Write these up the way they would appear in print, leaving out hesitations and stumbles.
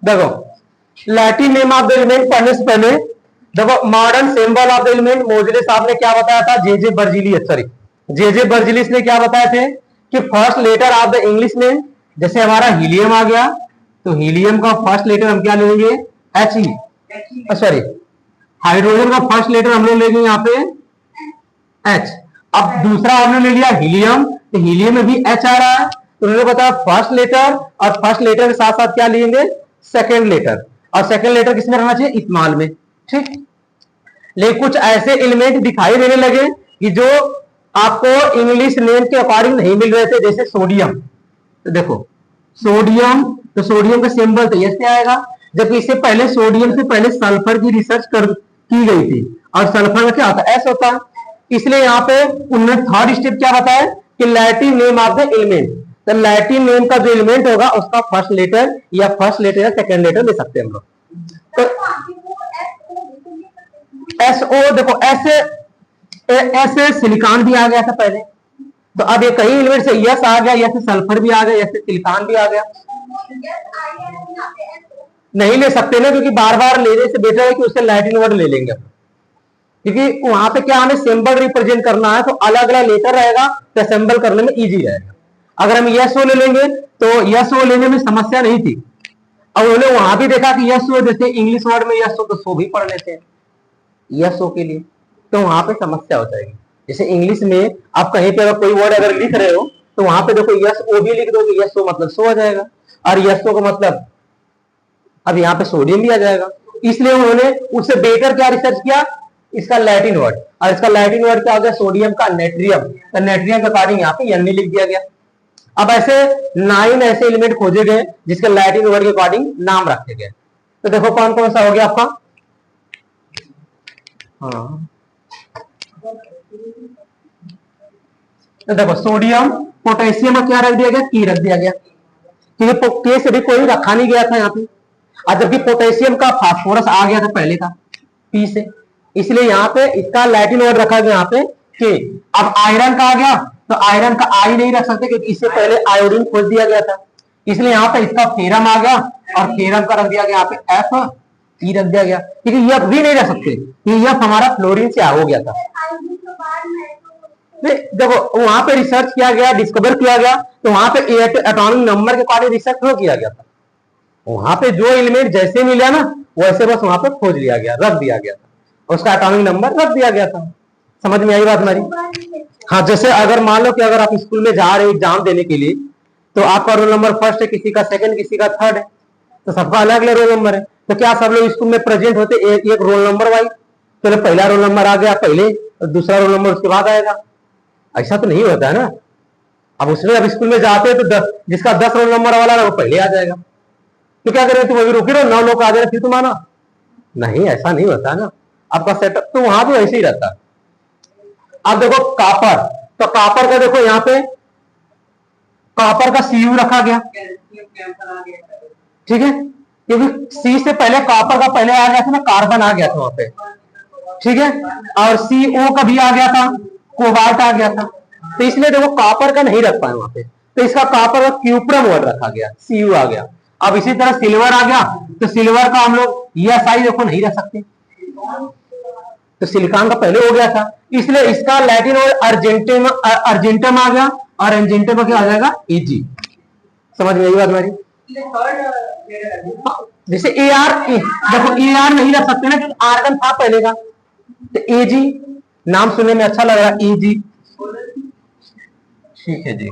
देखो Latin name of the element पढ़ने से पहले देखो modern symbol of the element Moseley साहब ने क्या बताया था, J Berzelius, sorry J Berzelius ने क्या बताए थे कि first letter of the English name, जैसे हमारा हीलियम आ गया तो हीलियम का फर्स्ट लेटर हम क्या लेंगे, एच ई, सॉरी हाइड्रोजन का फर्स्ट लेटर हम लोग लेंगे यहाँ पे एच। अब दूसरा हमने ले लिया हीलियम, तो हीलियम में भी एच आ रहा है, तो उन्होंने बताया फर्स्ट लेटर, और फर्स्ट लेटर के साथ साथ क्या लेंगे, सेकेंड लेटर, और सेकेंड लेटर किसमें रहना चाहिए, इथनॉल में, ठीक। लेकिन कुछ ऐसे एलिमेंट दिखाई देने लगे कि जो आपको इंग्लिश नेम के अकॉर्डिंग नहीं मिल रहे थे, जैसे सोडियम। तो देखो सोडियम, तो सोडियम का सिंबल तो ऐसे आएगा, जबकि इससे पहले सोडियम से पहले सल्फर की रिसर्च की गई थी, और सल्फर में क्या होता है, एस होता है। इसलिए यहाँ पे उन्होंने थर्ड स्टेप क्या बताया कि Latin name of the element, तो लैटिन नेम का जो एलिमेंट होगा उसका फर्स्ट लेटर या फर्स्ट लेटर या सेकेंड लेटर ले सकते हैं हम लोग। तो एस ओ, देखो ऐसे सिलिकॉन भी आ गया था पहले, तो अब ये कई एलिमेंट से यस आ गया, या सल्फर भी आ गया, या सिलिकॉन भी आ गया। नहीं ले सकते ना, क्योंकि बार बार लेने से बेटर है कि उससे लैटिन वर्ड ले लेंगे, क्योंकि वहां पे क्या हमें सिंबल रिप्रेजेंट करना है, तो अलग अलग लेटर रहेगा तो असेंबल करने में इजी रहेगा। अगर हम यस ओ ले लेंगे तो यस ओ लेने में समस्या नहीं थी। अब उन्होंने वहां भी देखा कि यस ओ, जैसे इंग्लिश वर्ड में यस ओ तो सो भी पढ़ लेते हैं यस ओ के लिए, तो वहां पे समस्या हो जाएगी। जैसे इंग्लिश में आप कहीं पे अगर कोई वर्ड अगर लिख रहे हो तो वहां पे देखो यस ओ भी लिख दोगे, यस ओ मतलब सो आ जाएगा, और यस ओ का मतलब अब यहाँ पे सोडियम भी आ जाएगा। इसलिए उन्होंने उससे बेटर क्या रिसर्च किया, इसका लैटिन वर्ड, और इसका लैटिन वर्ड क्या हो गया, सोडियम का नेट्रियम, तो नेट्रियम के अकॉर्डिंग यहाँ पे एन लिख दिया गया। अब ऐसे 9 ऐसे एलिमेंट खोजे गए जिसके लैटिन वर्ड के अकॉर्डिंग नाम रखे गए। तो देखो कौन कौन सा हो गया आपका, हाँ तो देखो सोडियम, पोटेशियम में क्या रख दिया गया, की रख दिया गया, क्योंकि के से भी कोई रखा नहीं गया था यहाँ पे, और जबकि पोटेशियम का फास्फोरस आ गया था पहले का पी से, इसलिए यहाँ पे इसका लैटिन वर्ड रखा गया यहाँ पे के। अब आयरन का आ गया तो आयरन का आई नहीं रख सकते, क्योंकि इससे पहले आयोडीन खोज दिया गया था, इसलिए यहाँ पे इसका फेरम आ गया, और फेरम का रख दिया गया यहाँ पे एफ ई रख दिया गया, क्योंकि यह भी नहीं रख सकते, यह हमारा फ्लोरीन से हो गया था। देखो वहां पे रिसर्च किया गया, डिस्कवर किया गया, तो वहां पे एटॉमिक नंबर के बारे में रिसर्च क्यों किया गया था, वहां पे जो एलिमेंट जैसे मिला ना वैसे बस वहां पे खोज लिया गया, रख दिया गया था, उसका एटॉमिक नंबर रख दिया गया था। समझ में आई बात हमारी। हाँ जैसे अगर मान लो कि अगर आप स्कूल में जा रहे हो एग्जाम देने के लिए, तो आपका रोल नंबर फर्स्ट है, किसी का सेकंड, किसी का थर्ड है, तो सबका अलग अलग रोल नंबर है, तो क्या सब लोग स्कूल में प्रेजेंट होते एक रोल नंबर वाइज, चलो पहला रोल नंबर आ गया पहले, और दूसरा रोल नंबर उसके बाद आएगा, ऐसा तो नहीं होता है ना। अब उसमें अब स्कूल में जाते हैं तो जिसका 10 रोल नंबर वाला है वो पहले आ जाएगा, तो क्या करें, तुम अभी रुके रहो 9 लोग आ जाए फिर तुम आना, नहीं ऐसा नहीं होता ना आपका सेटअप, तो वहां भी ऐसे ही रहता है। अब देखो कॉपर, तो कॉपर का देखो यहाँ पे कॉपर का सीयू रखा गया, ठीक है, क्योंकि सी से पहले कॉपर का पहले आ गया था ना, कार्बन आ गया था वहां पे, ठीक है, और CO का भी आ गया था, कोबाल्ट आ गया था, तो इसलिए देखो कॉपर का नहीं रख पाए वहां पे, तो इसका कॉपर का क्यूप्रम वर्ड रखा गया, CU आ गया। अब इसी तरह सिल्वर आ गया, तो सिल्वर का हम लोग ESI देखो नहीं रख सकते, तो सिलिकॉन का पहले हो गया था, इसलिए इसका लैटिन वर्ड अर्जेंटम आ गया, और अर्जेंटम का क्या आ जाएगा, AG। समझ में आई बात हमारी। जैसे AR, देखो AR नहीं रख सकते ना क्योंकि आर्गन था पहले का, तो AG नाम सुनने में अच्छा लग रहा है, AG, ठीक है जी।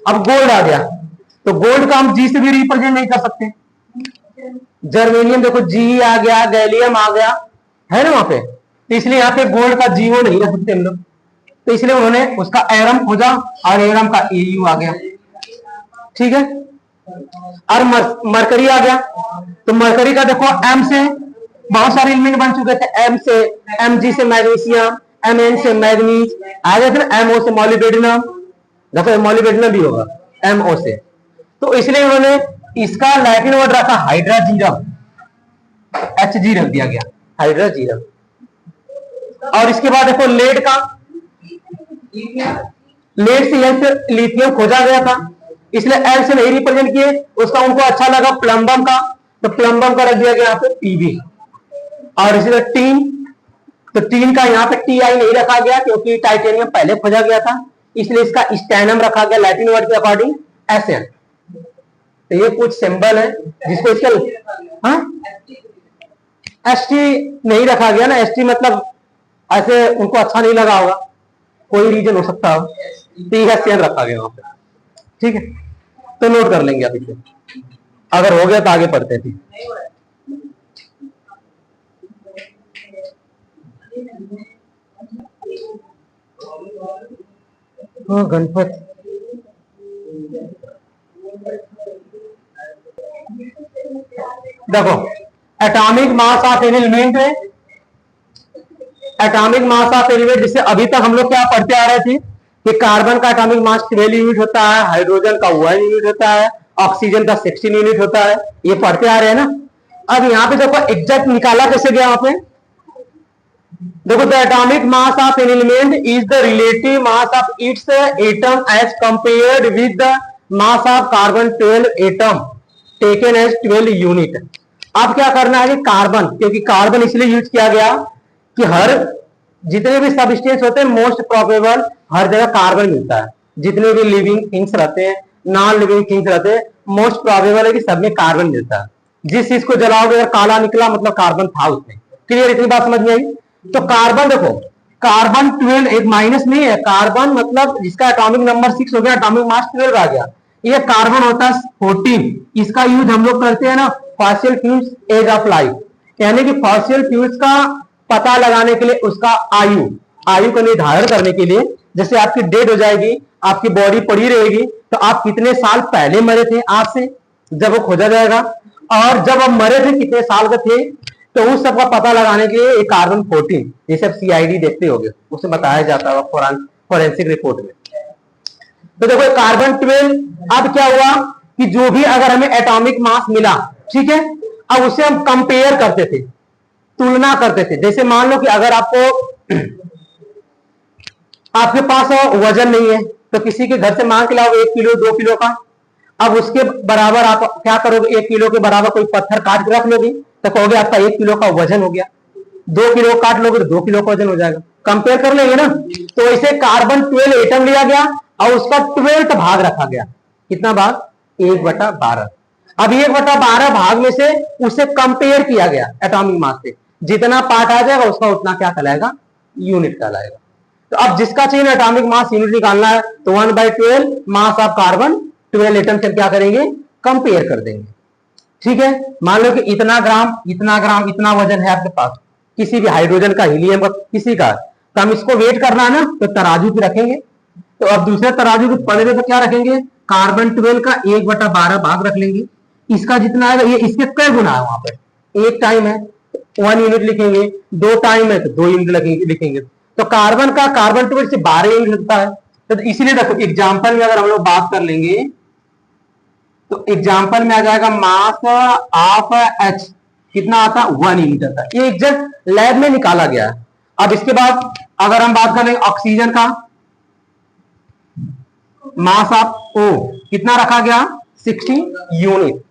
अब गोल्ड आ गया, तो गोल्ड का हम G से भी रिप्रेजेंट नहीं कर सकते, जर्मेनियम देखो G आ गया, गैलियम आ गया है ना वहां पे, तो इसलिए यहाँ पे गोल्ड का GO नहीं रख सकते हम लोग, तो इसलिए उन्होंने उसका एरम खोजा, और एरम का AU आ गया, ठीक है। और मरकरी आ गया, तो मरकरी का देखो M से बहुत सारे एलिमेंट बन चुके थे, M से Mg से मैग्नीशियम, Mn से मैग्नीज आ गया था ना, MO से मॉलिब्डेनम, देखो मॉलिब्डेनम भी होगा MO से, तो इसलिए उन्होंने इसका लैटिन वर्ड रखा हाइड्राजीरम, Hg रख दिया गया, हाइड्राजीरम। और इसके बाद देखो लेड का, लेड से लिथियम खोजा गया था, इसलिए एल से नहीं रिप्रेजेंट किए, उसका उनको अच्छा लगा प्लम्बम का, तो प्लम्बम का रख दिया गया यहाँ पे पीबी। और इसी तरह टीन, तो टीन का यहाँ पे टीआई नहीं रखा गया क्योंकि टाइटेनियम पहले खोजा गया था, इसलिए इसका स्टैनम रखा गया लैटिन वर्ड के अकॉर्डिंग एसएन। तो ये कुछ सिंबल है जिसको इसका हाँ एसटी नहीं रखा गया ना, एसटी मतलब ऐसे उनको अच्छा नहीं लगा होगा, कोई रीजन हो सकता हो, तो एसएन रखा गया वहां पे। ठीक है, तो नोट कर लेंगे अभी से, अगर हो गया तो आगे पढ़ते थे। गणपत देखो, atomic mass of an element है, एटॉमिक मास ऑफ एलिमेंट जिससे अभी तक हम लोग क्या पढ़ते आ रहे थे कि कार्बन का एटॉमिक मास 12 यूनिट होता है, हाइड्रोजन का 1 यूनिट होता है, ऑक्सीजन का 16 यूनिट होता है, ये पढ़ते आ रहे हैं ना। अब यहाँ पे देखो एग्जैक्ट निकाला कैसे गया वहां पे, देखो the atomic mass of an element is the relative mass of its atom as compared with the mass of carbon 12 atom taken as 12 unit. अब क्या करना है कि कार्बन, क्योंकि कार्बन इसलिए यूज किया गया कि हर जितने भी सबस्टेंस होते हैं मोस्ट प्रोबेबल हर जगह कार्बन मिलता है, जितने भी लिविंग थिंग्स रहते हैं नॉन लिविंग थिंग्स रहते हैं मोस्ट प्रोबेबल है कि सब में कार्बन मिलता है। जिस चीज को जलाओगे अगर काला निकला मतलब कार्बन था उसमें। क्लियर, इतनी बात समझ में आई। तो कार्बन देखो, कार्बन 12 एक माइनस नहीं है, कार्बन मतलब जिसका एटॉमिक नंबर 6 हो गया, एटॉमिक मास 12 आ गया, ये कार्बन होता है 14। इसका यूज हम लोग करते हैं ना fossil fuels age of life, यानी कि फॉसिल फ्यूल्स का पता लगाने के लिए, उसका आयु का निर्धारण करने के लिए, जैसे आपकी डेड हो जाएगी, आपकी बॉडी पड़ी रहेगी, तो आप कितने साल पहले मरे थे आज से, जब वो खोजा जाएगा, और जब आप मरे थे कितने साल के थे, तो उस सब का पता लगाने के लिए कार्बन 14, ये सब सीआईडी देखते होंगे, उसे बताया जाता है फॉरेंसिक रिपोर्ट में। तो देखो कार्बन 12, अब क्या हुआ कि जो भी अगर हमें एटॉमिक मास मिला, ठीक है, अब उसे हम कंपेयर करते थे, तुलना करते थे। जैसे मान लो कि अगर आपके पास वजन नहीं है, तो किसी के घर से मांग के लाओ 1 किलो 2 किलो का, अब उसके बराबर आप क्या करोगे, 1 किलो के बराबर कोई पत्थर काट के रख लोगे, तो कहोगे आपका 1 किलो का वजन हो गया। 2 किलो काट लोगे तो 2 किलो का वजन हो जाएगा, कंपेयर कर लेंगे ना। तो ऐसे कार्बन 12 एटम लिया गया और उसका 12th भाग रखा गया। कितना भाग? 1/12। अब 1/12 भाग में से उसे कंपेयर किया गया एटॉमिक मास से, जितना पार्ट आ जाएगा उसका उतना क्या कहलाएगा, यूनिट कहलाएगा। तो अब जिसका चाहिए एटॉमिक मास यूनिट निकालना है, तो 1/12 मास ऑफ कार्बन 12 एटम से क्या करेंगे, कंपेयर कर देंगे। ठीक है, मान लो कि इतना ग्राम इतना ग्राम इतना वजन है आपके पास, किसी भी हाइड्रोजन का, हीलियम का, किसी का, तो हम इसको वेट करना है ना, तो तराजू पे रखेंगे। तो अब दूसरे तराजू के पलड़े पे क्या रखेंगे, कार्बन 12 का 1/12 भाग रख लेंगे। इसका जितना आएगा ये इसके कई गुना है, वहां पे 1 टाइम है 1 यूनिट लिखेंगे, 2 टाइम है तो 2 यूनिट लिखेंगे। तो कार्बन का कार्बन 12 से 12 यूनिट लगता है। तो इसीलिए देखो एग्जाम्पल में अगर हम लोग बात कर लेंगे, तो एग्जाम्पल में आ जाएगा मास ऑफ एच कितना आता है, 1 यूनिट आता है। ये एग्जैक्ट लैब में निकाला गया है। अब इसके बाद अगर हम बात करें ऑक्सीजन का, मास ऑफ ओ कितना रखा गया, 60 यूनिट।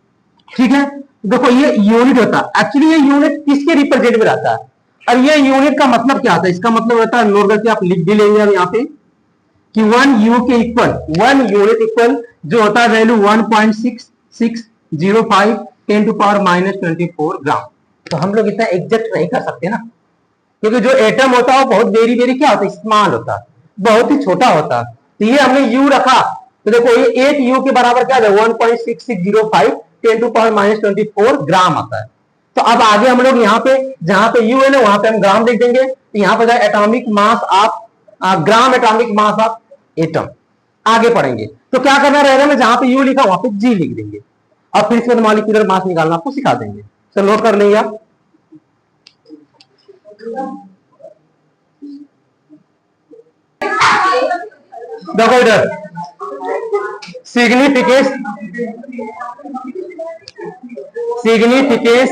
ठीक है, देखो ये यूनिट होता है, एक्चुअली ये यूनिट किसके रिप्रेजेंट में रहता है, और ये यूनिट का मतलब क्या होता है, इसका मतलब होता है, नोट करके आप लिख भी लेंगे हम यहाँ पे कि 1 यू के इक्वल 1 यूनिट इक्वल जो होता है वैल्यू 1.6605 10⁻⁻24 ग्राम। तो हम लोग इतना एग्जैक्ट नहीं कर सकते ना, क्योंकि जो एटम होता है वो बहुत वेरी वेरी क्या होता है, स्मॉल होता है, बहुत ही छोटा होता है। तो ये हमने यू रखा, तो देखो ये 1 यू के बराबर क्या है, 1.6605 10⁻⁻24 ग्राम आता है। तो अब आगे हम लोग यहाँ पे जहां पे यू है ना, वहां पे हम ग्राम लिख देंगे। तो यहाँ पे जाए atomic mass of gram atomic mass of atom. आगे पढ़ेंगे तो क्या करना रहेगा, मैं जहां पे यू लिखा वहां पे जी लिख देंगे, और फिर इसके बाद मॉलिक्यूलर मास निकालना आपको सिखा देंगे। तो नोट कर लेंगे आप। देखो इधर significance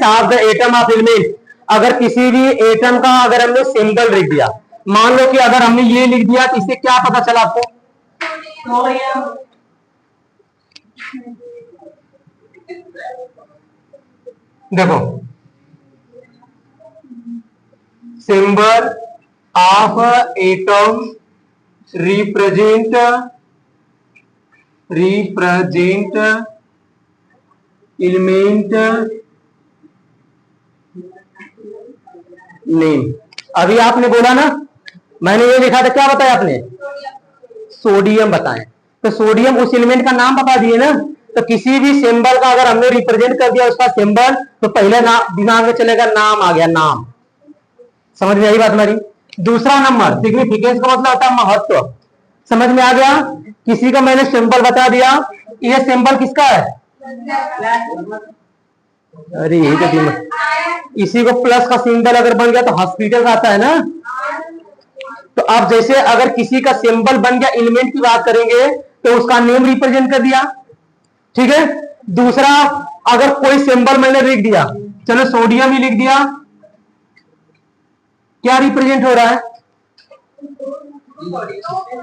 of the atom of element. अगर किसी भी एटम का अगर हमने सिंबल लिख दिया, मान लो कि अगर हमने ये लिख दिया, तो इससे क्या पता चला आपको, देखो, symbol of atom represent element name. अभी आपने बोला ना, मैंने ये लिखा था, क्या बताया आपने? सोडियम बताएं। तो सोडियम उस एलिमेंट का नाम बता दिए ना। तो किसी भी सिंबल का अगर हमने रिप्रेजेंट कर दिया उसका सिंबल, तो पहले नाम दिमाग में चलेगा, नाम आ गया, नाम। समझ में आई बात हमारी? दूसरा नंबर सिग्निफिकेंस का मतलब होता है महत्व। समझ में आ गया? किसी का मैंने सिंबल बता दिया, ये सिंबल किसका है? अरे यही तो दिमाग, इसी को प्लस का सिंबल अगर बन गया तो हॉस्पिटल का आता है ना। तो आप जैसे अगर किसी का सिंबल बन गया, एलिमेंट की बात करेंगे तो उसका नेम रिप्रेजेंट कर दिया, ठीक है। दूसरा, अगर कोई सिंबल मैंने लिख दिया, चलो सोडियम ही लिख दिया, क्या रिप्रेजेंट हो रहा है?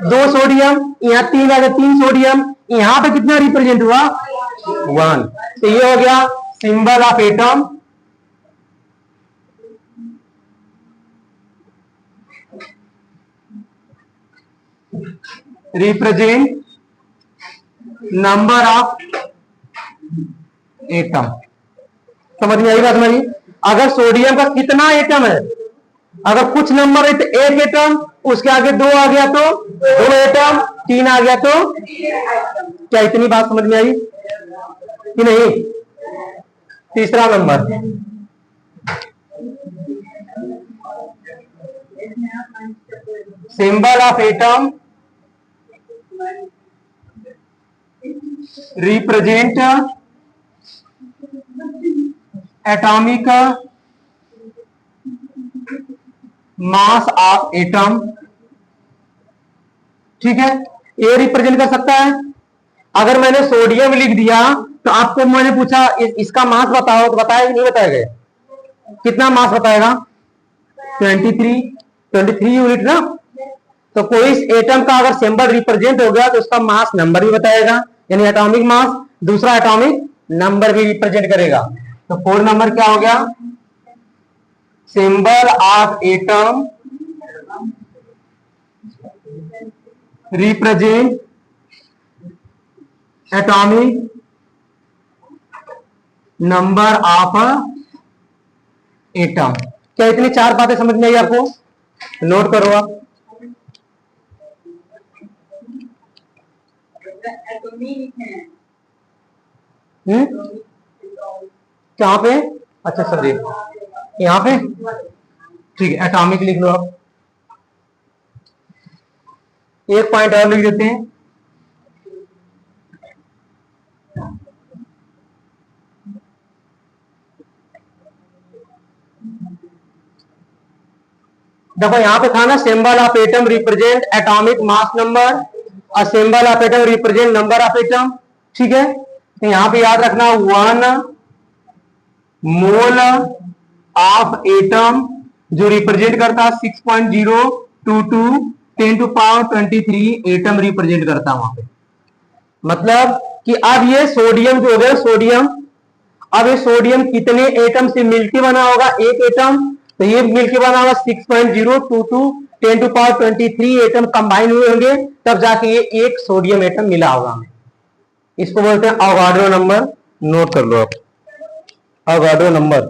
2 सोडियम, यहां 3 आ गया, 3 सोडियम, यहां पे कितना रिप्रेजेंट हुआ? 1। तो ये हो गया symbol of atom represent number of atom. समझ में आई बात हमारी? अगर सोडियम का कितना एटम है, अगर कुछ नंबर है तो 1 एटम, उसके आगे 2 आ गया तो 2 एटम, 3 आ गया तो, क्या इतनी बात समझ में आई कि नहीं? तीसरा number, symbol of atom represent atomic mass of atom, ठीक है। ये रिप्रेजेंट कर सकता है। अगर मैंने सोडियम लिख दिया तो आपको मैंने पूछा इसका मास बताओ, तो बताएगा नहीं बताएगा? कितना मास बताएगा? 23 यूनिट ना। तो कोई एटम का अगर सिंबल रिप्रेजेंट हो गया तो उसका मास नंबर भी बताएगा, यानी एटॉमिक मास, दूसरा एटॉमिक नंबर भी रिप्रेजेंट करेगा। तो 4 नंबर क्या हो गया? Symbol of atom represent atomic number of atom. क्या इतनी 4 बातें समझ में आई आपको? नोट करो आप। कहां पे? अच्छा सॉरी, यहाँ पे, ठीक है। एटॉमिक लिख लो आप। एक पॉइंट और लिख देते हैं, देखो यहां पे था ना, symbol of atom represent atomic mass number और symbol of atom represent number of atom, ठीक है। तो यहां पे याद रखना 1 मोल ऑफ एटम जो रिप्रेजेंट करता है 6.022 10⁻23 एटम रिप्रेजेंट करता है वहां पे। मतलब कि अब ये सोडियम जो हो गया सोडियम, अब ये सोडियम कितने एटम से मिलके बना होगा? 1 एटम। तो ये मिलके बना होगा 6.022 10⁻23 एटम कंबाइन हुए होंगे, तब जाके ये एक सोडियम एटम मिला होगा हमें। इसको बोलते हैं अवोगाड्रो नंबर। नोट कर लो आप, अवोगाड्रो नंबर।